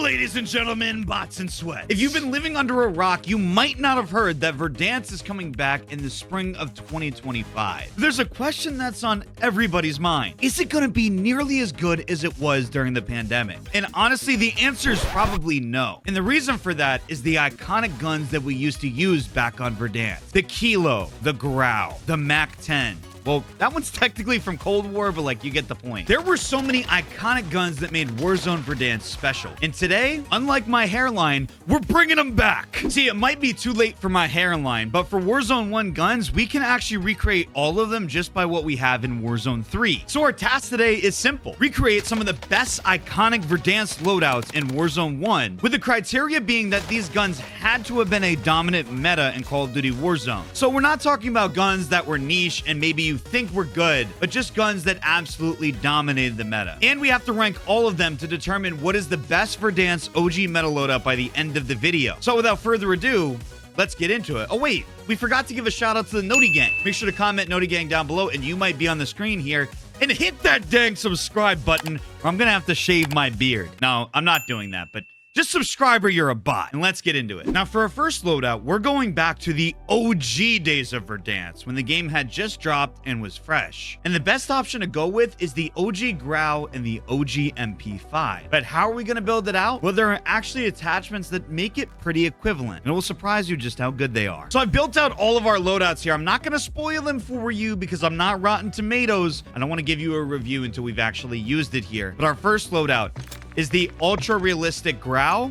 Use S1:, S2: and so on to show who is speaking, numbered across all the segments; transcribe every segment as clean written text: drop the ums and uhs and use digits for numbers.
S1: ladies and gentlemen, bots and sweat. If you've been living under a rock, you might not have heard that Verdansk is coming back in the spring of 2025. There's a question that's on everybody's mind. Is it going to be nearly as good as it was during the pandemic? And honestly, the answer is probably no. And the reason for that is the iconic guns that we used to use back on Verdansk. The Kilo, the Grau, the MAC-10. Well, that one's technically from Cold War, but like, you get the point. There were so many iconic guns that made Warzone Verdansk special. And today, unlike my hairline, we're bringing them back. See, it might be too late for my hairline, but for Warzone 1 guns, we can actually recreate all of them just by what we have in Warzone 3. So our task today is simple. Recreate some of the best iconic Verdansk loadouts in Warzone 1, with the criteria being that these guns had to have been a dominant meta in Call of Duty Warzone. So we're not talking about guns that were niche and maybe you think we're good, but just guns that absolutely dominated the meta. And we have to rank all of them to determine what is the best Verdansk OG meta loadout by the end of the video. So without further ado, let's get into it. Oh wait, we forgot to give a shout out to the Noti Gang. Make sure to comment Noti Gang down below and you might be on the screen here. And hit that dang subscribe button or I'm gonna have to shave my beard. No, I'm not doing that, but just subscribe or you're a bot, and let's get into it. Now, for our first loadout, we're going back to the OG days of Verdansk, when the game had just dropped and was fresh. And the best option to go with is the OG Grau and the OG MP5. But how are we gonna build it out? Well, there are actually attachments that make it pretty equivalent, and it will surprise you just how good they are. So I've built out all of our loadouts here. I'm not gonna spoil them for you because I'm not Rotten Tomatoes. I don't wanna give you a review until we've actually used it here. But our first loadout is the ultra-realistic Grau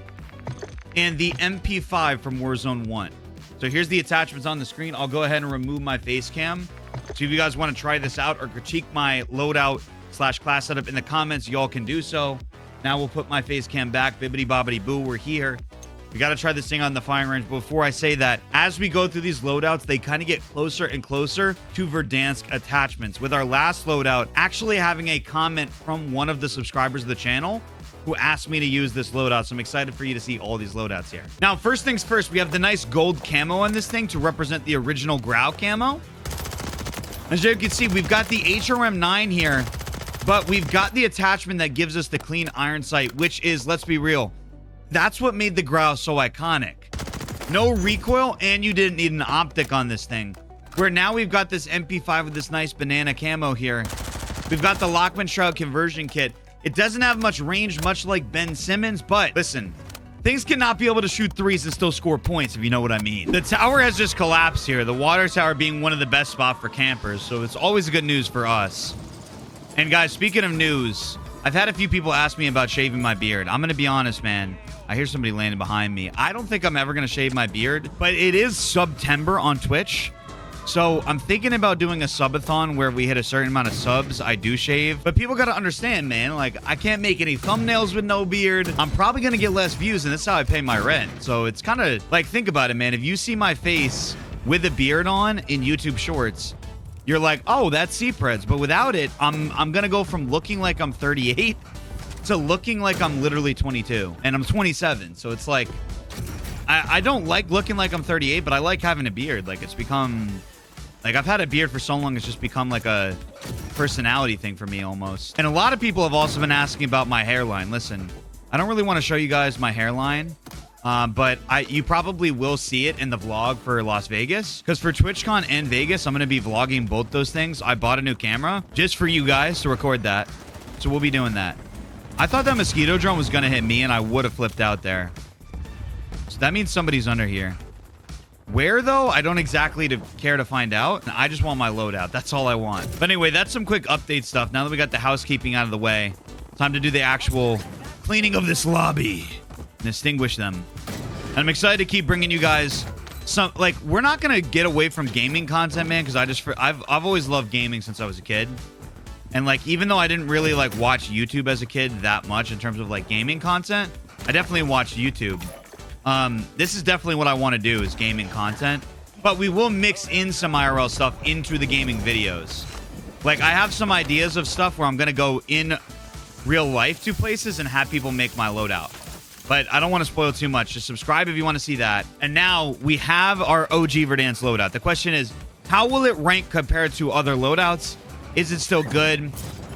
S1: and the MP5 from Warzone 1. So here's the attachments on the screen. I'll go ahead and remove my face cam. So if you guys want to try this out or critique my loadout / class setup in the comments, y'all can do so. Now we'll put my face cam back. Bibbidi bobbidi boo, we're here. We got to try this thing on the firing range. Before I say that, as we go through these loadouts, they kind of get closer and closer to Verdansk attachments. With our last loadout actually having a comment from one of the subscribers of the channel who asked me to use this loadout. So I'm excited for you to see all these loadouts here. Now, first things first, we have the nice gold camo on this thing to represent the original Grau camo. As you can see, we've got the HRM9 here, but we've got the attachment that gives us the clean iron sight, which is, let's be real, that's what made the Grau so iconic. No recoil, and you didn't need an optic on this thing. Where now we've got this MP5 with this nice banana camo here. We've got the Lockman Shroud conversion kit. It doesn't have much range, much like Ben Simmons, but listen, things cannot be able to shoot threes and still score points, if you know what I mean. The tower has just collapsed here, the water tower being one of the best spots for campers, so it's always good news for us. And guys, speaking of news, I've had a few people ask me about shaving my beard. I'm going to be honest, man. I hear somebody landing behind me. I don't think I'm ever going to shave my beard, but it is September on Twitch. So I'm thinking about doing a subathon where we hit a certain amount of subs, I do shave. But people got to understand, man, like, I can't make any thumbnails with no beard. I'm probably going to get less views, and that's how I pay my rent. So it's kind of like, think about it, man. If you see my face with a beard on in YouTube Shorts, you're like, oh, that's CPreds. But without it, I'm going to go from looking like I'm 38 to looking like I'm literally 22. And I'm 27. So it's like, I don't like looking like I'm 38, but I like having a beard. Like, it's become... Like, I've had a beard for so long, it's just become like a personality thing for me almost. And a lot of people have also been asking about my hairline. Listen, I don't really want to show you guys my hairline, but you probably will see it in the vlog for Las Vegas. Because for TwitchCon and Vegas, I'm going to be vlogging both those things. I bought a new camera just for you guys to record that. So we'll be doing that. I thought that mosquito drone was going to hit me, and I would have flipped out there. So that means somebody's under here. Where, though, I don't exactly care to find out. I just want my loadout. That's all I want. But anyway, that's some quick update stuff. Now that we got the housekeeping out of the way, time to do the actual cleaning of this lobby and distinguish them. And I'm excited to keep bringing you guys some, like, we're not going to get away from gaming content, man, because I've always loved gaming since I was a kid. And, like, even though I didn't really, like, watch YouTube as a kid that much in terms of, like, gaming content, I definitely watched YouTube. This is definitely what I want to do, is gaming content. But we will mix in some IRL stuff into the gaming videos. Like, I have some ideas of stuff where I'm going to go in real life to places and have people make my loadout. But I don't want to spoil too much. Just subscribe if you want to see that. And now we have our OG Verdansk loadout. The question is, how will it rank compared to other loadouts? Is it still good?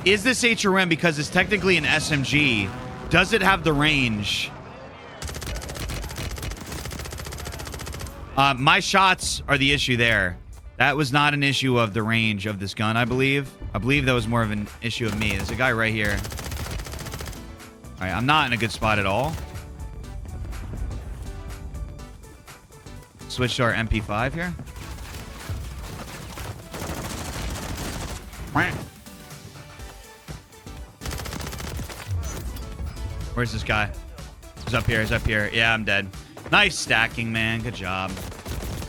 S1: Is this HRM, because it's technically an SMG, does it have the range My shots are the issue there. That was not an issue of the range of this gun, I believe. I believe that was more of an issue of me. There's a guy right here. All right, I'm not in a good spot at all. Switch to our MP5 here. Where's this guy? He's up here. He's up here. Yeah, I'm dead. Nice stacking, man. Good job.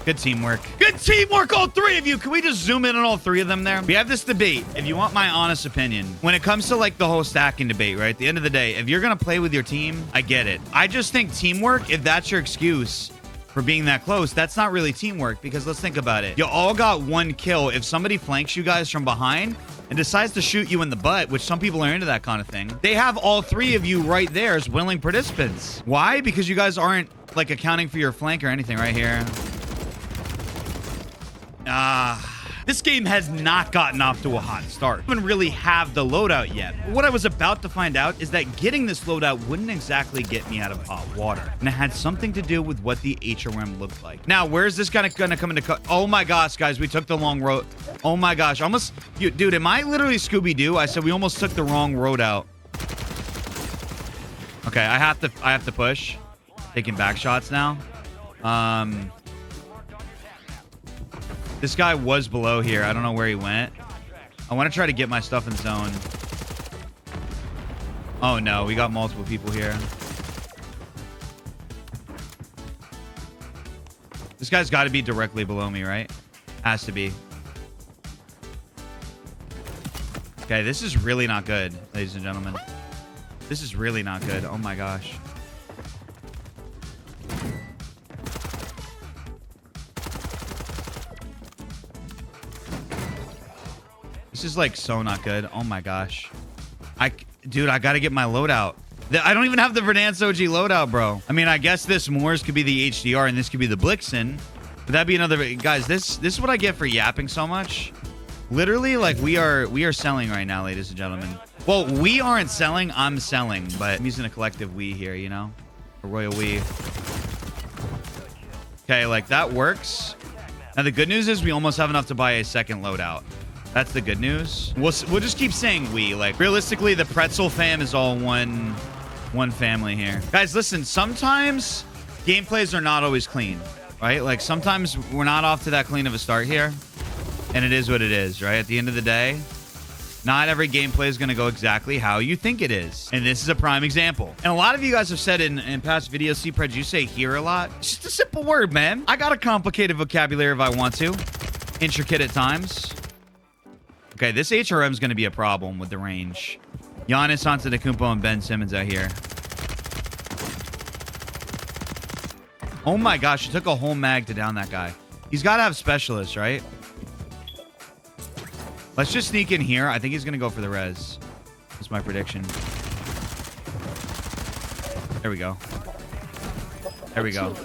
S1: Good teamwork. Good teamwork, all three of you. Can we just zoom in on all three of them there? We have this debate. If you want my honest opinion, when it comes to like the whole stacking debate, right? At the end of the day, if you're going to play with your team, I get it. I just think teamwork, if that's your excuse for being that close, that's not really teamwork, because let's think about it. You all got one kill. If somebody flanks you guys from behind and decides to shoot you in the butt, which some people are into that kind of thing, they have all three of you right there as willing participants. Why? Because you guys aren't like accounting for your flank or anything right here. This game has not gotten off to a hot start. I don't really have the loadout yet. But what I was about to find out is that getting this loadout wouldn't exactly get me out of hot water. And it had something to do with what the HRM looked like. Now, where's this guy gonna come into oh my gosh, guys, we took the long road. Oh my gosh, almost, dude, am I literally Scooby-Doo? I said we almost took the wrong road out. Okay, I have to push. Taking back shots now. This guy was below here. I don't know where he went. I want to try to get my stuff in zone. Oh, no. We got multiple people here. This guy's got to be directly below me, right? Has to be. Okay, this is really not good, ladies and gentlemen. This is really not good. Oh, my gosh. This is like so not good. Oh my gosh. Dude, I gotta get my loadout. I don't even have the Verdansk OG loadout, bro. I mean, I guess this Moors could be the HDR and this could be the Blixen. But that'd be another... Guys, this is what I get for yapping so much. Literally, like, we are selling right now, ladies and gentlemen. Well, we aren't selling. I'm selling. But I'm using a collective we here, you know? A royal we. Okay, like, that works. Now, the good news is we almost have enough to buy a second loadout. That's the good news. We'll just keep saying we. Like, realistically, the pretzel fam is all one family here. Guys, listen, sometimes gameplays are not always clean, right? Like, sometimes we're not off to that clean of a start here, and it is what it is, right? At the end of the day, not every gameplay is going to go exactly how you think it is. And this is a prime example. And a lot of you guys have said in past videos, CPreds, you say here a lot. It's just a simple word, man. I got a complicated vocabulary if I want to. Intricate at times. Okay, this HRM is going to be a problem with the range. Giannis Antetokounmpo and Ben Simmons out here. Oh my gosh, it took a whole mag to down that guy. He's got to have specialists, right? Let's just sneak in here. I think he's going to go for the res. That's my prediction. There we go. There we go.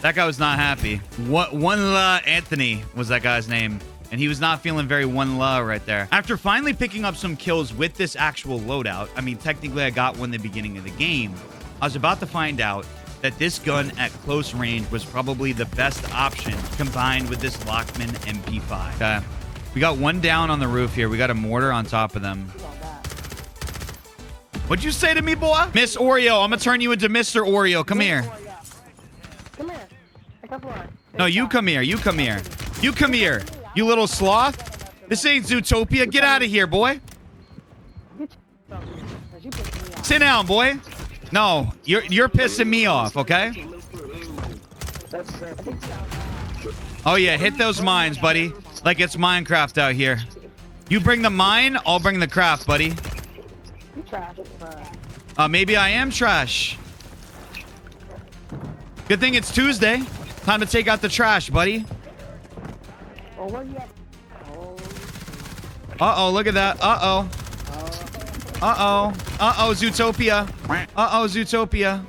S1: That guy was not happy. One Anthony was that guy's name. And he was not feeling very one love right there. After finally picking up some kills with this actual loadout, I mean, technically I got one in the beginning of the game, I was about to find out that this gun at close range was probably the best option combined with this Lockman MP5. Okay. We got one down on the roof here. We got a mortar on top of them. What'd you say to me, boy? Miss Oreo. I'm gonna turn you into Mr. Oreo. Come here.
S2: Come here.
S1: No, you come here. You come here. You come here. You little sloth. This ain't Zootopia. Get out of here, boy. Sit down, boy. No, you're pissing me off, okay? Oh, yeah. Hit those mines, buddy. Like it's Minecraft out here. You bring the mine, I'll bring the craft, buddy. Maybe I am trash. Good thing it's Tuesday. Time to take out the trash, buddy. Uh-oh, look at that. Uh-oh. Uh-oh. Uh-oh, Zootopia. Uh-oh, Zootopia.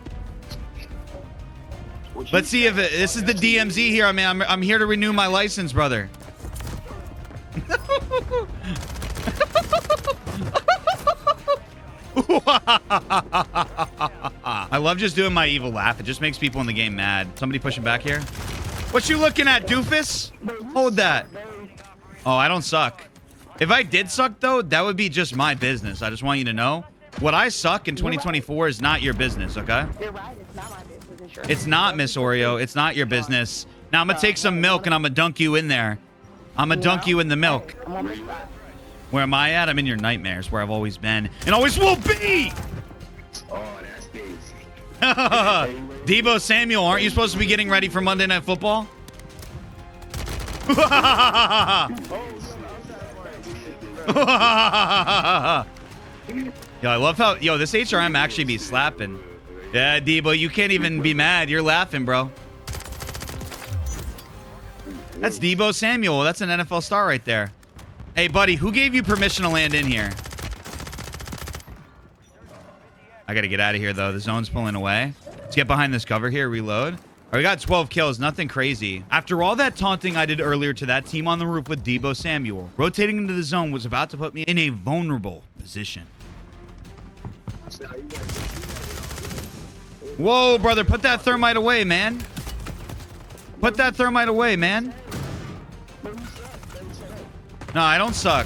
S1: Let's see if this is the DMZ here. I mean, I'm here to renew my license, brother. I love just doing my evil laugh. It just makes people in the game mad. Somebody pushing back here. What you looking at, doofus? Hold that. Oh, I don't suck. If I did suck, though, that would be just my business. I just want you to know. What I suck in 2024 is not your business, okay?
S2: You're right. It's not my business. Sure.
S1: It's not, Miss Oreo. It's not your business. Now, I'm going to take some milk, and I'm going to dunk you in there. I'm going to dunk you in the milk.
S2: I'm on this side.
S1: Where am I at? I'm in your nightmares, where I've always been and always will be.
S3: Oh, that's crazy.
S1: Debo Samuel, aren't you supposed to be getting ready for Monday Night Football? Yo, I love how, yo, this HRM actually be slapping. Yeah, Debo, you can't even be mad. You're laughing, bro. That's Debo Samuel. That's an NFL star right there. Hey, buddy, who gave you permission to land in here? I got to get out of here, though. The zone's pulling away. Let's get behind this cover here, reload. All right, we got 12 kills, nothing crazy. After all that taunting I did earlier to that team on the roof with Debo Samuel, rotating into the zone was about to put me in a vulnerable position. Whoa, brother, put that thermite away, man. Put that thermite away, man. No, I don't suck.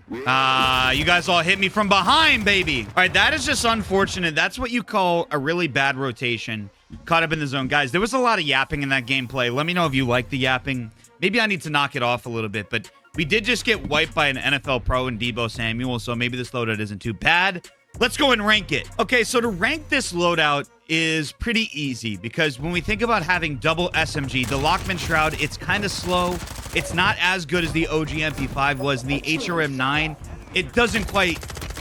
S1: You guys all hit me from behind, baby. All right, that is just unfortunate. That's what you call a really bad rotation. Caught up in the zone. Guys, there was a lot of yapping in that gameplay. Let me know if you like the yapping. Maybe I need to knock it off a little bit, but we did just get wiped by an NFL pro in Debo Samuel, so maybe this loadout isn't too bad. Let's go and rank it. Okay, so to rank this loadout is pretty easy because when we think about having double SMG, the Lockman Shroud, it's kind of slow. It's not as good as the OG MP5 was. The HRM9, it doesn't quite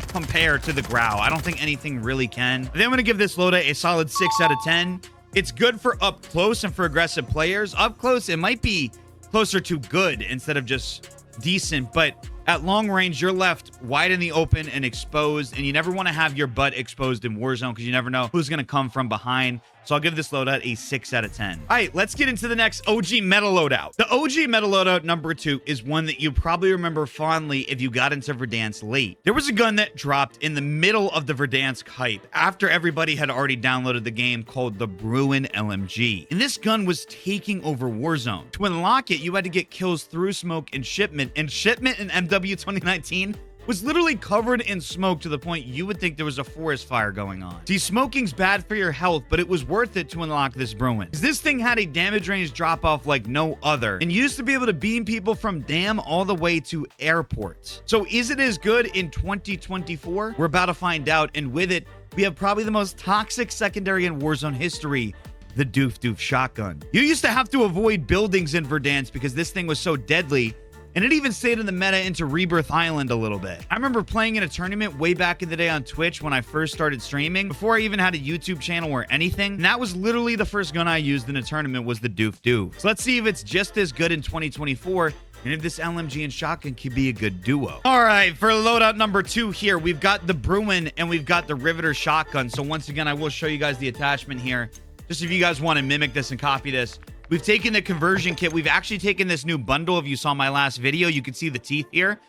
S1: compare to the Grau. I don't think anything really can. Then I'm going to give this loadout a solid 6 out of 10. It's good for up close and for aggressive players. Up close, it might be closer to good instead of just decent, but at long range, you're left wide in the open and exposed, and you never want to have your butt exposed in Warzone because you never know who's going to come from behind. So I'll give this loadout a 6 out of 10. All right, let's get into the next OG meta loadout. The OG meta loadout number 2 is one that you probably remember fondly if you got into Verdansk late. There was a gun that dropped in the middle of the Verdansk hype after everybody had already downloaded the game called the Bruin LMG. And this gun was taking over Warzone. To unlock it, you had to get kills through smoke and shipment in MW 2019 was literally covered in smoke to the point you would think there was a forest fire going on. See, smoking's bad for your health, but it was worth it to unlock this Bruin. This thing had a damage range drop off like no other and used to be able to beam people from dam all the way to airports. So is it as good in 2024? We're about to find out, and with it, we have probably the most toxic secondary in Warzone history, the Doof shotgun. You used to have to avoid buildings in Verdansk because this thing was so deadly, and it even stayed in the meta into Rebirth Island a little bit. I remember playing in a tournament way back in the day on Twitch when I first started streaming, before I even had a YouTube channel or anything. And that was literally the first gun I used in a tournament was the Doof. So let's see if it's just as good in 2024 and if this LMG and shotgun could be a good duo. All right, for loadout number 2 here, we've got the Bruin and we've got the Riveter shotgun. So once again, I will show you guys the attachment here, just if you guys want to mimic this and copy this. We've taken the conversion kit. We've actually taken this new bundle. If you saw my last video, you can see the teeth here.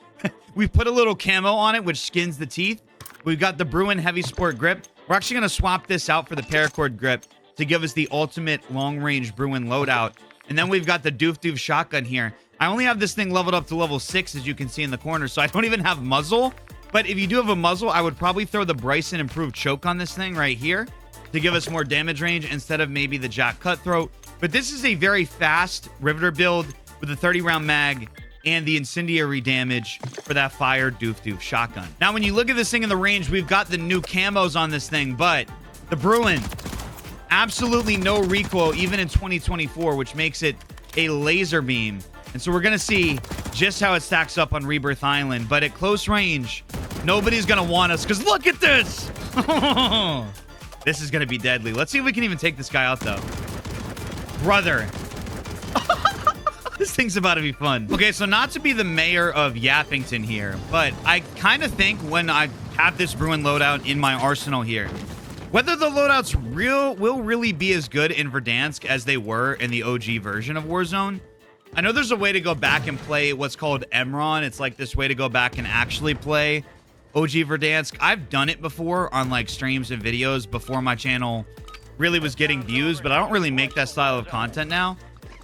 S1: We put a little camo on it, which skins the teeth. We've got the Bruin Heavy Sport grip. We're actually going to swap this out for the paracord grip to give us the ultimate long-range Bruin loadout. And then we've got the Doof shotgun here. I only have this thing leveled up to level 6, as you can see in the corner, so I don't even have muzzle. But if you do have a muzzle, I would probably throw the Bryson improved choke on this thing right here to give us more damage range instead of maybe the Jack Cutthroat. But this is a very fast Riveter build with a 30-round mag and the incendiary damage for that fire Doof shotgun. Now, when you look at this thing in the range, we've got the new camos on this thing, but the Bruin, absolutely no recoil even in 2024, which makes it a laser beam. And so we're going to see just how it stacks up on Rebirth Island. But at close range, nobody's going to want us because look at this. This is going to be deadly. Let's see if we can even take this guy out, though. Brother. This thing's about to be fun. Okay, so not to be the mayor of Yappington here, but I kind of think when I have this Bruin loadout in my arsenal here, whether the loadouts will really be as good in Verdansk as they were in the OG version of Warzone. I know there's a way to go back and play what's called Emron. It's like this way to go back and actually play OG Verdansk. I've done it before on like streams and videos before my channel really was getting views, but I don't really make that style of content now.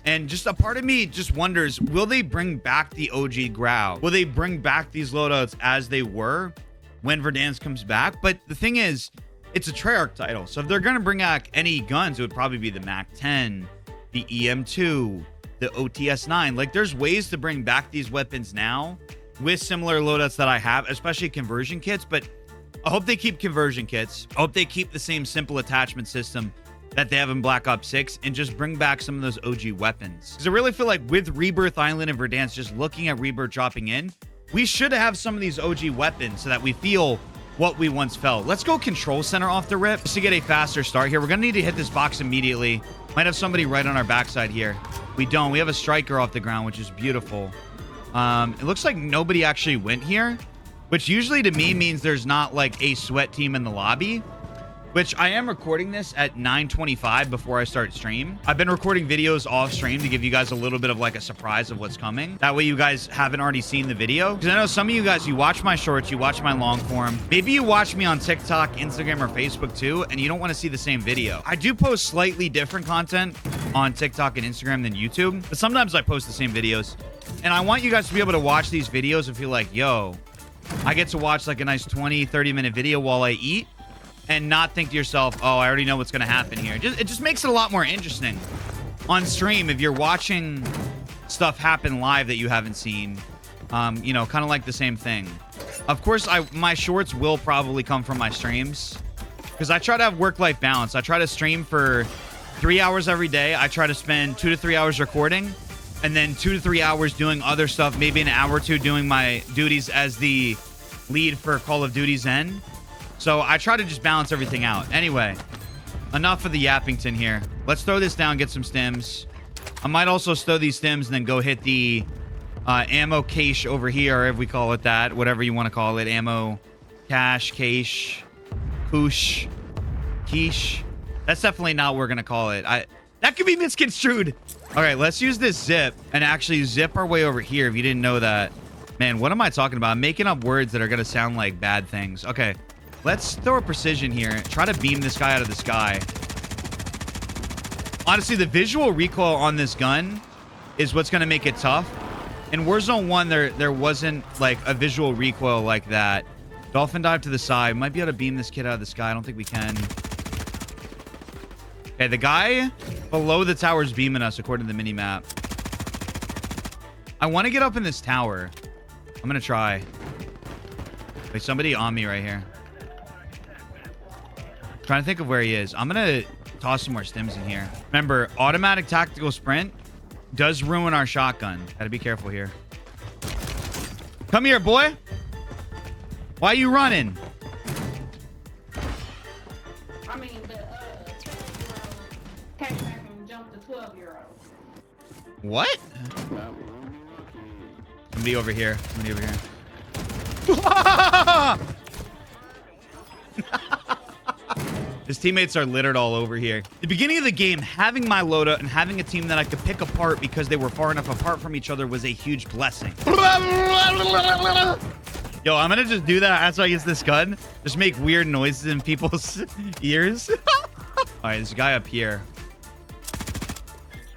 S1: And just a part of me just wonders, will they bring back the OG Grau? Will they bring back these loadouts as they were when Verdansk comes back? But the thing is, it's a Treyarch title. So if they're going to bring back any guns, it would probably be the MAC-10, the EM2, the OTS-9. Like, there's ways to bring back these weapons now with similar loadouts that I have, especially conversion kits. But I hope they keep conversion kits. I hope they keep the same simple attachment system that they have in Black Ops 6 and just bring back some of those OG weapons. Because I really feel like with Rebirth Island and Verdansk, just looking at Rebirth dropping in, we should have some of these OG weapons so that we feel what we once felt. Let's go control center off the rip just to get a faster start here. We're going to need to hit this box immediately. Might have somebody right on our backside here. We don't. We have a striker off the ground, which is beautiful. It looks like nobody actually went here, which usually to me means there's not like a sweat team in the lobby, which I am recording this at 9:25 before I start stream. I've been recording videos off stream to give you guys a little bit of like a surprise of what's coming. That way you guys haven't already seen the video. Because I know some of you guys, you watch my shorts, you watch my long form. Maybe you watch me on TikTok, Instagram, or Facebook too, and you don't want to see the same video. I do post slightly different content on TikTok and Instagram than YouTube, but sometimes I post the same videos. And I want you guys to be able to watch these videos and feel like, yo, I get to watch like a nice 20-30 minute video while I eat, and not think to yourself, oh, I already know what's going to happen here. It just makes it a lot more interesting on stream if you're watching stuff happen live that you haven't seen. You know, kind of like the same thing. Of course, my shorts will probably come from my streams because I try to have work-life balance. I try to stream for 3 hours every day. I try to spend 2 to 3 hours recording and then 2 to 3 hours doing other stuff, maybe an hour or two doing my duties as the lead for Call of Duty Xen. So I try to just balance everything out. Anyway, enough of the Yappington here. Let's throw this down, get some stims. I might also stow these stims and then go hit the ammo cache over here, if we call it that. Whatever you want to call it. Ammo cache, cache, koosh, quiche. That's definitely not what we're going to call it. That could be misconstrued. All right, let's use this zip and actually zip our way over here if you didn't know that. Man, what am I talking about? I'm making up words that are going to sound like bad things. Okay. Let's throw a precision here. Try to beam this guy out of the sky. Honestly, the visual recoil on this gun is what's going to make it tough. In Warzone 1, there wasn't like a visual recoil like that. Dolphin dive to the side. Might be able to beam this kid out of the sky. I don't think we can. Okay, the guy below the tower is beaming us according to the mini-map. I want to get up in this tower. I'm going to try. Wait, somebody on me right here. Trying to think of where he is. I'm gonna toss some more stims in here. Remember, automatic tactical sprint does ruin our shotgun. Gotta be careful here. Come here, boy. Why are you running?
S2: I mean, the 12-year-old came back and jumped the 12-year-old.
S1: What? Somebody over here. Somebody over here. His teammates are littered all over here. The beginning of the game, having my loadout and having a team that I could pick apart because they were far enough apart from each other was a huge blessing. Yo, I'm gonna just do that after I use this gun. Just make weird noises in people's ears. All right, there's a guy up here.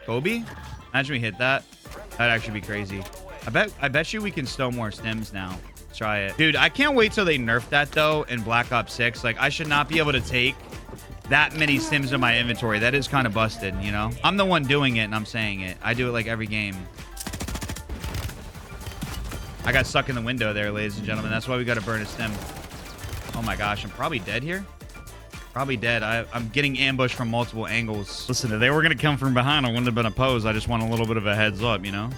S1: Kobe? Imagine we hit that. That'd actually be crazy. I bet you we can stow more stims now. Let's try it. Dude, I can't wait till they nerf that though in Black Ops 6. Like, I should not be able to take that many stims in my inventory. That is kind of busted, you know? I'm the one doing it and I'm saying it. I do it like every game. I got stuck in the window there, ladies and gentlemen. That's why we got to burn a stim. Oh my gosh, I'm probably dead here. Probably dead. I'm getting ambushed from multiple angles. Listen, if they were going to come from behind, I wouldn't have been opposed. I just want a little bit of a heads up, you know?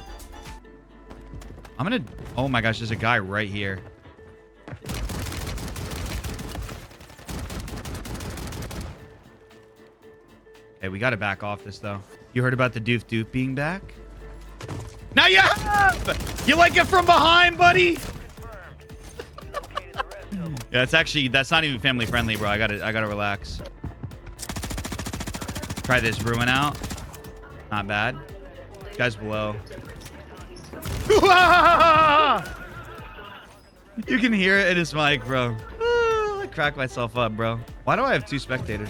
S1: I'm going to... Oh my gosh, there's a guy right here. Okay, we got to back off this, though. You heard about the Doof being back? Now you have! You like it from behind, buddy? Yeah, that's not even family friendly, bro. I gotta relax. Try this ruin out. Not bad. Guy's below. You can hear it in his mic, bro. I crack myself up, bro. Why do I have 2 spectators?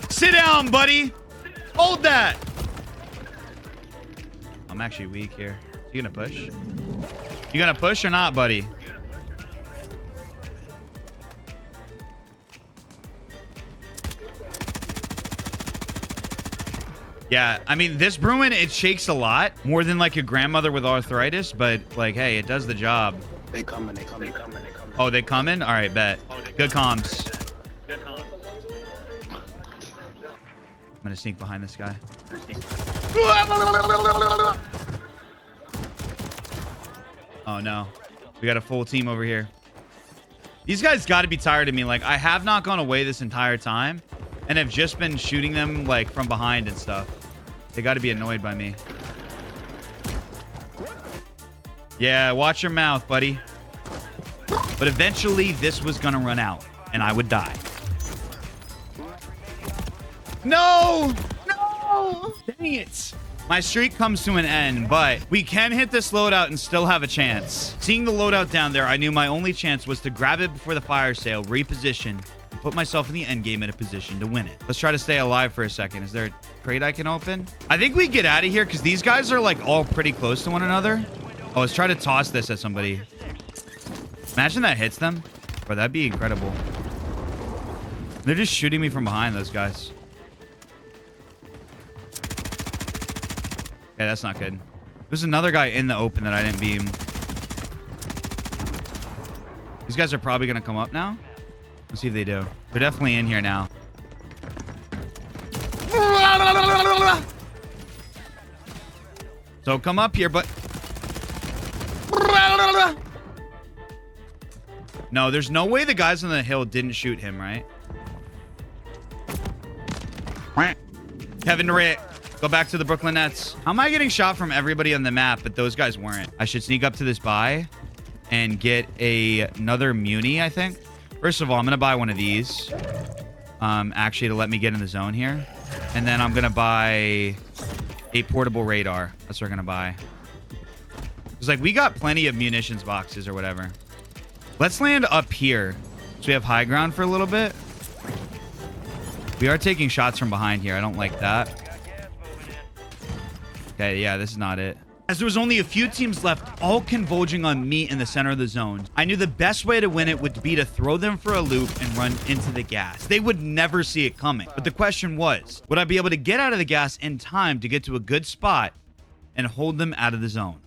S1: Sit down, buddy. Hold that. I'm actually weak here. You gonna push? You gonna push or not, buddy? Yeah, I mean, this Bruin, it shakes a lot more than like a grandmother with arthritis, but like, hey, it does the job.
S3: They coming.
S1: Oh, they coming? All right, bet. Good comms. I'm gonna sneak behind this guy. Oh no, we got a full team over here. These guys got to be tired of me. Like, I have not gone away this entire time and have just been shooting them like from behind and stuff. They got to be annoyed by me. Yeah, watch your mouth, buddy. But eventually this was gonna run out and I would die. No! No! Dang it. My streak comes to an end, but we can hit this loadout and still have a chance. Seeing the loadout down there, I knew my only chance was to grab it before the fire sale, reposition, and put myself in the end game in a position to win it. Let's try to stay alive for a second. Is there a crate I can open? I think we get out of here because these guys are like all pretty close to one another. Oh, let's try to toss this at somebody. Imagine that hits them. Bro, that'd be incredible. They're just shooting me from behind, those guys. Okay, that's not good. There's another guy in the open that I didn't beam. These guys are probably going to come up now. Let's see if they do. They're definitely in here now. So come up here, but... No, there's no way the guys on the hill didn't shoot him, right? Kevin Durant. Go back to the Brooklyn Nets. How am I getting shot from everybody on the map, but those guys weren't? I should sneak up to this buy and get another Muni, I think. First of all, I'm going to buy one of these. Actually, to let me get in the zone here. And then I'm going to buy a portable radar. That's what we're going to buy. It's like, we got plenty of munitions boxes or whatever. Let's land up here so we have high ground for a little bit. We are taking shots from behind here. I don't like that. Okay, yeah, this is not it. As there was only a few teams left, all converging on me in the center of the zone, I knew the best way to win it would be to throw them for a loop and run into the gas. They would never see it coming. But the question was, would I be able to get out of the gas in time to get to a good spot and hold them out of the zone?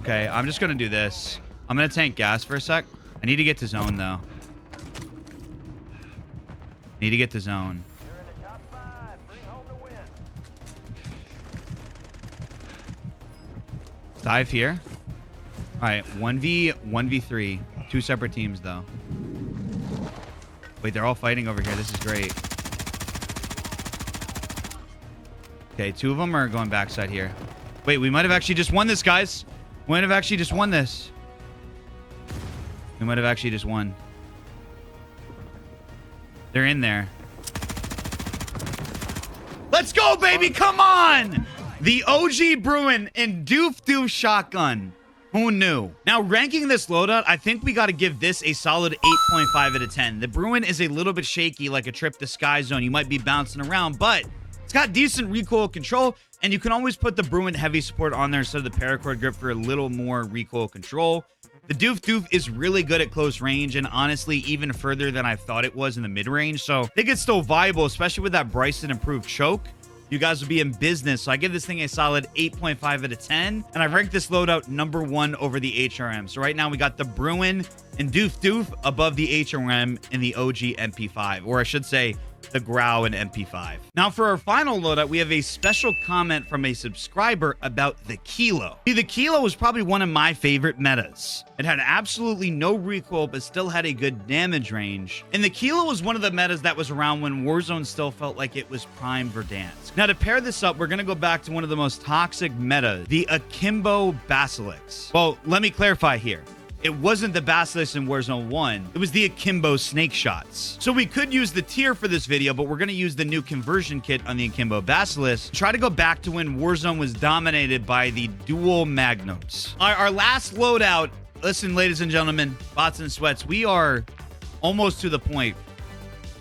S1: Okay, I'm just going to do this. I'm going to tank gas for a sec. I need to get to zone, though. Need to get to zone. Dive here. All right, 1v3. 2 separate teams, though. Wait, they're all fighting over here. This is great. Okay, 2 of them are going backside here. Wait, we might have actually just won this, guys. We might have actually just won this. We might have actually just won. They're in there. Let's go, baby. Come on. The OG Bruin and Doof shotgun. Who knew? Now, ranking this loadout, I think we got to give this a solid 8.5 out of 10. The Bruin is a little bit shaky, like a trip to Sky Zone. You might be bouncing around, but it's got decent recoil control, and you can always put the Bruin heavy support on there instead of the paracord grip for a little more recoil control. The Doof is really good at close range, and honestly, even further than I thought it was in the mid-range. So I think it's still viable, especially with that Bryson improved choke. You guys will be in business. So I give this thing a solid 8.5 out of 10. And I rank this loadout number 1 over the HRM. So right now we got the Bruin and Doof above the HRM and the OG MP5. Or I should say the Grau and MP5. Now for our final loadout, we have a special comment from a subscriber about the Kilo. See, the Kilo was probably one of my favorite metas. It had absolutely no recoil, but still had a good damage range. And the Kilo was one of the metas that was around when Warzone still felt like it was prime Verdansk. Now to pair this up, we're gonna go back to one of the most toxic metas, the Akimbo Basilisk. Well, let me clarify here. it wasn't the Basilisk in Warzone 1. It was the Akimbo snake shots. So we could use the tier for this video, but we're going to use the new conversion kit on the Akimbo Basilisk. Try to go back to when Warzone was dominated by the dual magnums. Our last loadout. Listen, ladies and gentlemen, bots and sweats, we are almost to the point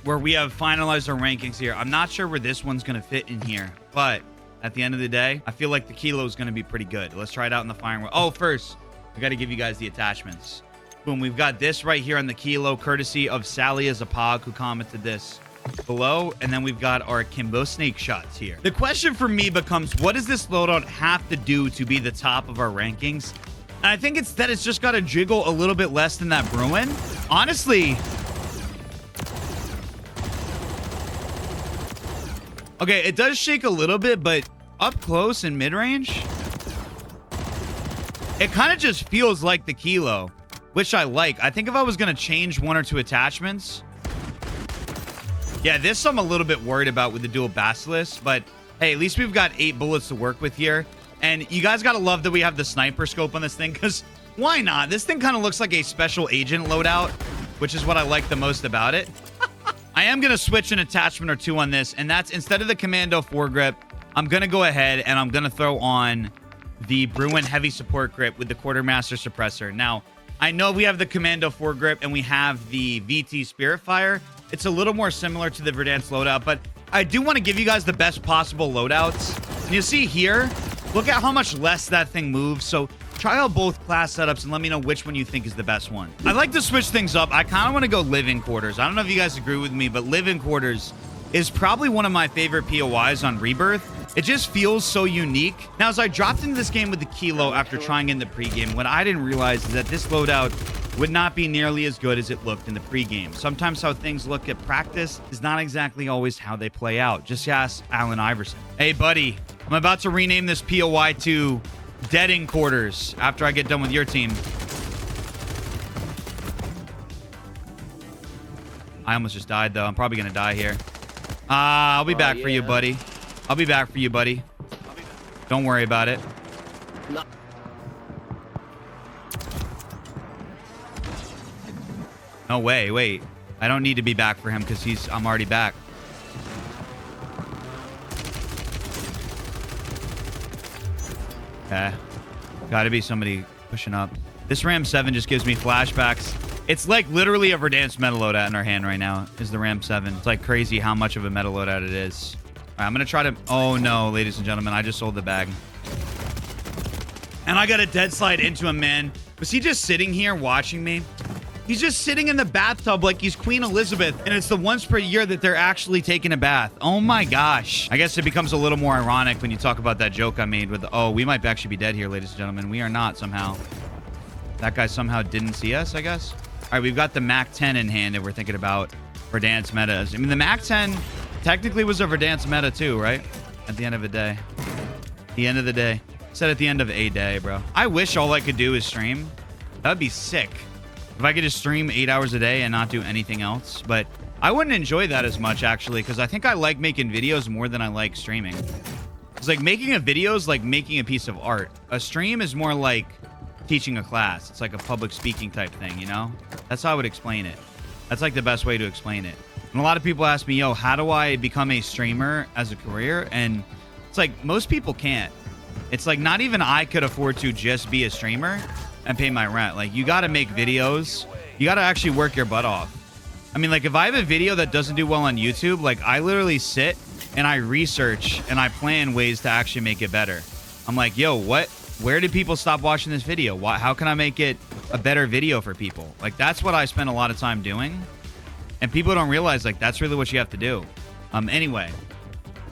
S1: where we have finalized our rankings here. I'm not sure where this one's going to fit in here, but at the end of the day, I feel like the kilo is going to be pretty good. Let's try it out in the firing. Oh, first, we got to give you guys the attachments. Boom, we've got this right here on the kilo, courtesy of Sally as a pog, who commented this below. And then we've got our Akimbo snake shots here. The question for me becomes, what does this loadout have to do to be the top of our rankings? And I think it's that it's just got to jiggle a little bit less than that Bruin. Honestly, okay, it does shake a little bit, but up close and mid-range, it kind of just feels like the kilo, which I like. I think if I was going to change one or two attachments, yeah, this I'm a little bit worried about with the dual Basilisk, but hey, at least we've got 8 bullets to work with here. And you guys got to love that we have the sniper scope on this thing, because why not? This thing kind of looks like a special agent loadout, which is what I like the most about it. I am going to switch an attachment or two on this, and that's instead of the Commando foregrip, I'm going to go ahead and I'm going to throw on the Bruin heavy support grip with the Quartermaster suppressor. Now, I know we have the Commando foregrip and we have the VT Spiritfire. It's a little more similar to the Verdansk loadout, but I do want to give you guys the best possible loadouts. And you see here, look at how much less that thing moves. So try out both class setups and let me know which one you think is the best one. I like to switch things up. I kind of want to go live-in quarters. I don't know if you guys agree with me, but live-in quarters is probably one of my favorite POIs on Rebirth. It just feels so unique. Now, as I dropped into this game with the kilo after trying in the pregame, what I didn't realize is that this loadout would not be nearly as good as it looked in the pregame. Sometimes how things look at practice is not exactly always how they play out. Just ask Allen Iverson. Hey, buddy, I'm about to rename this POI to Deading Quarters after I get done with your team. I almost just died, though. I'm probably going to die here. I'll be back for you, buddy. I'll be back for you, buddy. Don't worry about it.
S3: No.
S1: No way. Wait. I don't need to be back for him because I'm already back. Okay. Gotta be somebody pushing up. This Ram 7 just gives me flashbacks. It's like literally a Verdansk meta loadout in our hand right now is the Ram 7. It's like crazy how much of a meta loadout it is. All right, I'm going to try to... Oh, no, ladies and gentlemen. I just sold the bag. And I got a dead slide into him, man. Was he just sitting here watching me? He's just sitting in the bathtub like he's Queen Elizabeth. And it's the once per year that they're actually taking a bath. Oh, my gosh. I guess it becomes a little more ironic when you talk about that joke I made with... Oh, we might actually be dead here, ladies and gentlemen. We are not somehow. That guy somehow didn't see us, I guess. All right, we've got the Mac 10 in hand that we're thinking about Verdansk metas. I mean, the Mac 10 technically was a Verdansk meta too, right? At the end of the day. The end of the day. Said at the end of a day, bro. I wish all I could do is stream. That'd be sick. If I could just stream 8 hours a day and not do anything else. But I wouldn't enjoy that as much, actually, because I think I like making videos more than I like streaming. It's like making a video is like making a piece of art. A stream is more like teaching a class. It's like a public speaking type thing, you know? That's how I would explain it. That's like the best way to explain it. And a lot of people ask me, yo, how do I become a streamer as a career? And it's like, most people can't. It's like, not even I could afford to just be a streamer and pay my rent. Like, you got to make videos. You got to actually work your butt off. I mean, like, if I have a video that doesn't do well on YouTube, like, I literally sit and I research and I plan ways to actually make it better. I'm like, yo, where did people stop watching this video? How can I make it a better video for people? Like, that's what I spend a lot of time doing. And people don't realize, like, that's really what you have to do. Anyway,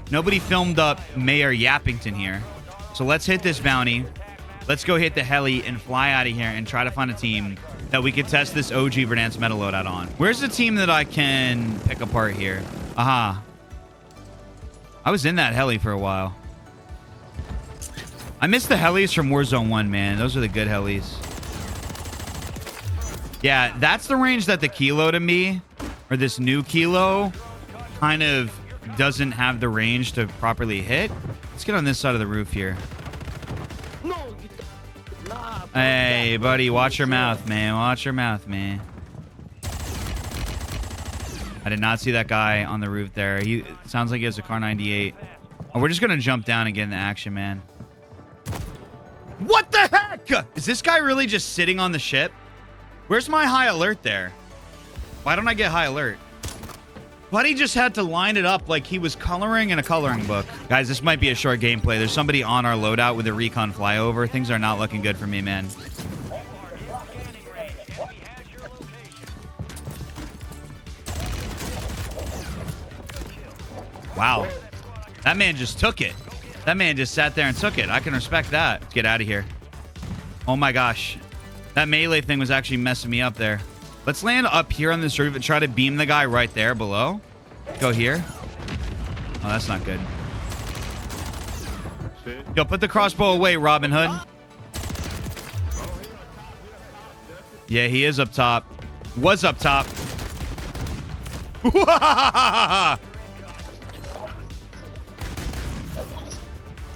S1: nobody filmed up Mayor Yappington here. So let's hit this bounty. Let's go hit the heli and fly out of here and try to find a team that we could test this OG Verdansk meta loadout on. Where's the team that I can pick apart here? Aha. I was in that heli for a while. I miss the helis from Warzone 1, man. Those are the good helis. Yeah, that's the range that the kilo to me, or this new kilo, kind of doesn't have the range to properly hit. Let's get on this side of the roof here.
S3: No, nah,
S1: Hey, buddy, watch your mouth, man. Watch your mouth, man. I did not see that guy on the roof there. He sounds like he has a car 98. Oh, we're just gonna jump down and get in the action, man. What the heck? Is this guy really just sitting on the ship? Where's my high alert there? Why don't I get high alert? Buddy just had to line it up like he was coloring in a coloring book. Guys, this might be a short gameplay. There's somebody on our loadout with a recon flyover. Things are not looking good for me, man. Wow. That man just took it. That man just sat there and took it. I can respect that. Let's get out of here. Oh my gosh. That melee thing was actually messing me up there. Let's land up here on this roof and try to beam the guy right there below. Go here. Oh, that's not good. Yo, put the crossbow away, Robin Hood. Yeah, he is up top. Was up top.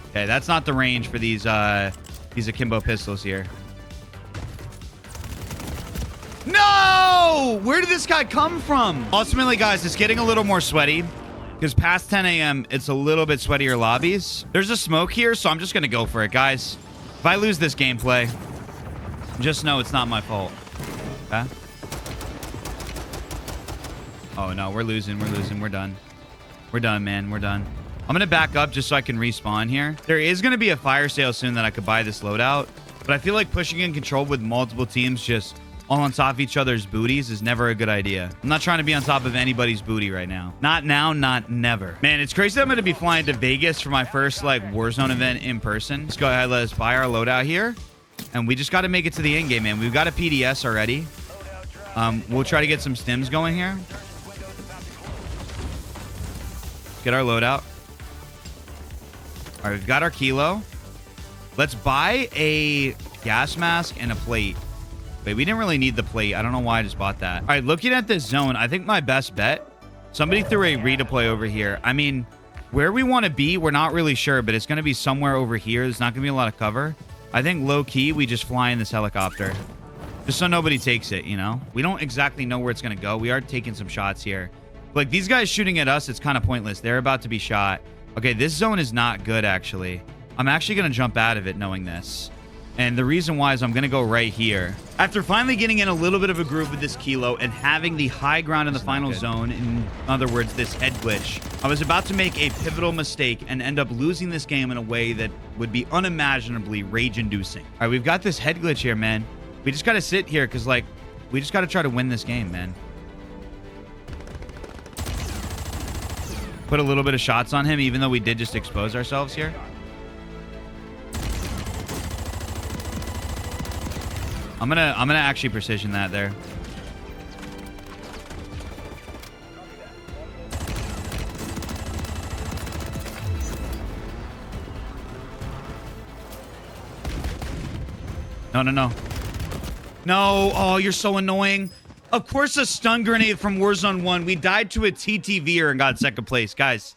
S1: Okay, that's not the range for these akimbo pistols here. No! Where did this guy come from? Ultimately, guys, it's getting a little more sweaty because past 10 a.m., it's a little bit sweatier lobbies. There's a smoke here, so I'm just going to go for it, guys. If I lose this gameplay, just know it's not my fault. Okay? Oh, no, we're losing. We're losing. We're done. We're done, man. We're done. I'm going to back up just so I can respawn here. There is going to be a fire sale soon that I could buy this loadout, but I feel like pushing in control with multiple teams just all on top of each other's booties is never a good idea. I'm not trying to be on top of anybody's booty right now. Not now, not never. Man, it's crazy that I'm going to be flying to Vegas for my first like Warzone event in person. Let's go ahead, let us buy our loadout here. And we just got to make it to the end game, man. We've got a PDS already. We'll try to get some stims going here. Get our loadout. All right, we've got our kilo. Let's buy a gas mask and a plate. Wait, we didn't really need the plate. I don't know why I just bought that. All right, looking at this zone, I think my best bet, somebody threw a redeploy over here. I mean, where we want to be, we're not really sure, but it's going to be somewhere over here. There's not going to be a lot of cover. I think low-key, we just fly in this helicopter. Just so nobody takes it, you know? We don't exactly know where it's going to go. We are taking some shots here. Like, these guys shooting at us, it's kind of pointless. They're about to be shot. Okay, this zone is not good, actually. I'm actually going to jump out of it knowing this. And the reason why is I'm going to go right here. After finally getting in a little bit of a groove with this kilo and having the high ground in the final zone, in other words, this head glitch, I was about to make a pivotal mistake and end up losing this game in a way that would be unimaginably rage-inducing. All right, we've got this head glitch here, man. We just got to sit here because, like, we just got to try to win this game, man. Put a little bit of shots on him, even though we did just expose ourselves here. I'm gonna actually precision that there. No. No. Oh, you're so annoying. Of course, a stun grenade from Warzone 1. We died to a TTVer and got second place. Guys,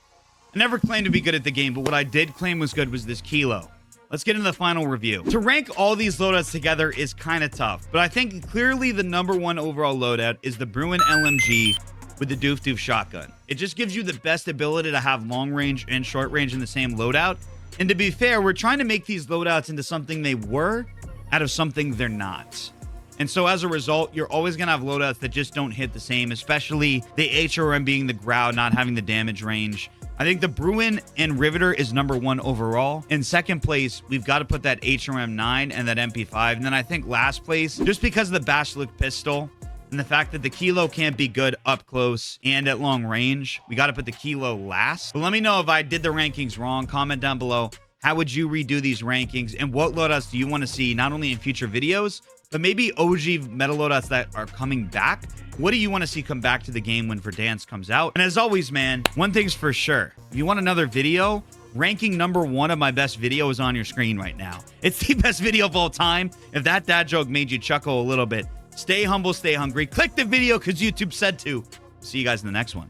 S1: I never claimed to be good at the game, but what I did claim was good was this kilo. Let's get into the final review. To rank all these loadouts together is kind of tough, but I think clearly the #1 overall loadout is the Bruin LMG with the Doof Doof shotgun. It just gives you the best ability to have long range and short range in the same loadout. And to be fair, we're trying to make these loadouts into something they were out of something they're not. And so as a result, you're always going to have loadouts that just don't hit the same, especially the HRM being the Grau, not having the damage range. I think the Bruin and Riveter is #1 overall. In second place, we've got to put that HRM9 and that MP5. And then I think last place, just because of the Bashlik pistol and the fact that the kilo can't be good up close and at long range, we got to put the kilo last. But let me know if I did the rankings wrong. Comment down below. How would you redo these rankings? And what loadouts do you want to see not only in future videos, but maybe OG meta loadouts that are coming back? What do you want to see come back to the game when Verdansk comes out? And as always, man, one thing's for sure. If you want another video, ranking #1 of my best video is on your screen right now. It's the best video of all time. If that dad joke made you chuckle a little bit, stay humble, stay hungry. Click the video because YouTube said to. See you guys in the next one.